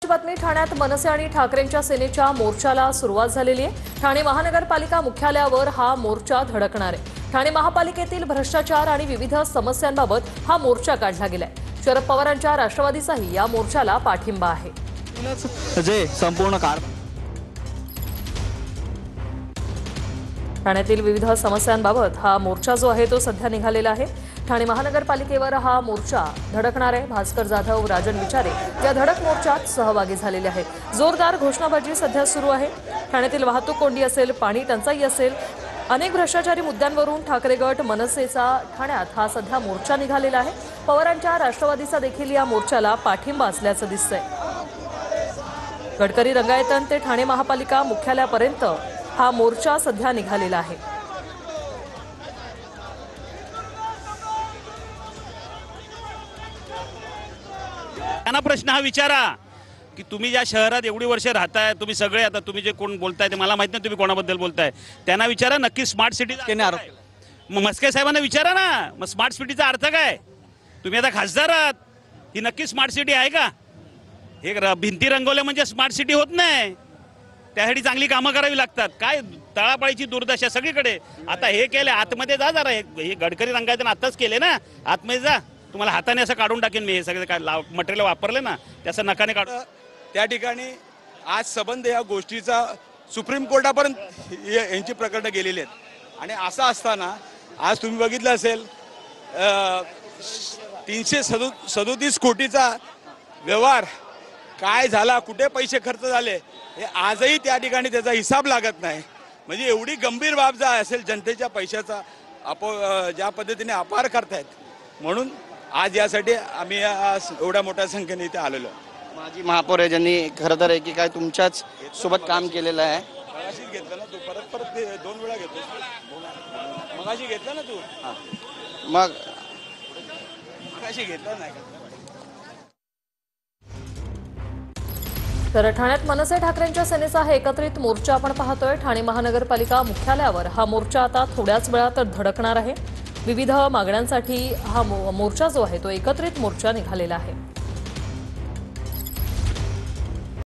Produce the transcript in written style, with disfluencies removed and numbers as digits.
बातमी ठाण्यात मनसे आणि ठाकरेंच्या सेनेच्या मोर्चाला सुरुवात झालेली आहे। ठाणे महानगरपालिका मुख्यालयावर हा मोर्चा धडकणार आहे। ठाणे महापालिकेतील भ्रष्टाचार आणि विविध समस्यांबाबत हा मोर्चा काढला गेलाय। शरद पवारांच्या राष्ट्रवादीचाही या मोर्चाला पाठिंबा आहे। जे संपूर्ण ठाण्यातील विविध समस्यांबाबत हा मोर्चा जो आहे तो सध्या निघालेला आहे। ठाणे महानगरपालिकेवर हा मोर्चा धडकणार आहे। भास्कर जाधव, राजन विचारे या धडक मोर्चात सहभागी झालेले आहेत। जोरदार घोषणाबाजी सध्या सुरू आहे। ठाण्यातील वाहतूक कोंडी असेल, पाणी टंचाई असेल, अनेक भ्रष्टाचारी मुद्द्यांवरून ठाकरे गट मनसेचा ठाण्यात हा सध्या मोर्चा निघालेला आहे। पवारांच्या राष्ट्रवादीचा देखील या मोर्चाला पाठिंबा असल्याचं दिसतंय। गडकरी रंगायतन ते ठाणे महापालिका मुख्यालयापर्यंत हा मोर्चा सध्या निघालेला आहे। त्यांना प्रश्न हा विचारा की तुम्ही ज्या शहरात एवढी वर्ष राहताय, तुम्ही सगळे आता तुम्ही जे कोण बोलताय ते मला माहित नाही तुम्ही कोणाबद्दल बोलताय, त्यांना विचारा नक्की स्मार्ट सिटी मग मस्के साहेबांना विचारा ना, मग स्मार्ट सिटीचा अर्थ काय? तुम्ही आता खासदार आहात, ही नक्की स्मार्ट सिटी आहे का? हे भिंती रंगवल्या म्हणजे स्मार्ट सिटी होत नाही, त्यासाठी चांगली कामं करावी लागतात। काय तळापाळीची दुर्दशा सगळीकडे। आता हे केले, आतमध्ये जा जरा, हे गडकरी रंगायचं आताच केले ना, आतमध्ये जा, तुम्हाला हाताने असं काढून टाकेन मी। हे सगळे काय मटेरियल वापरले ना त्याचं नकाने काढून त्या ठिकाणी आज संबंध या गोष्टीचा सुप्रीम कोर्टापर्यंत यांची प्रकरणं गेलेली आहेत। आणि असं असताना आज तुम्ही बघितलं असेल 337 कोटीचा व्यवहार काय झाला, कुठे पैसे खर्च झाले, हे आजही त्या ठिकाणी त्याचा हिसाब लागत नाही। म्हणजे एवढी गंभीर बाब जर असेल जनतेच्या पैशाचा ज्या पद्धतीने अपहार करतायत, म्हणून आज यासाठी आम्ही एवढ्या मोठ्या संख्येने इथे आलेलो। माजी महापौर आहे ज्यांनी खरं तर आहे की काय तुमच्याच सोबत काम केलेलं आहे। मगाशी घेतलं ना तू, परत 2 वेळा घेतोस, मगाशी घेतलं ना तू, मगाशी घेतलं नाही का? तर ठाण्यात मनसे ठाकरेंच्या सेनेचा हा एकत्रित मोर्चा आपण पाहतोय। ठाणे महानगरपालिका मुख्यालयावर हा मोर्चा आता थोड्याच वेळात धडकणार आहे। विविध मागण्यांसाठी हा मोर्चा जो आहे तो एकत्रित मोर्चा निघालेला आहे।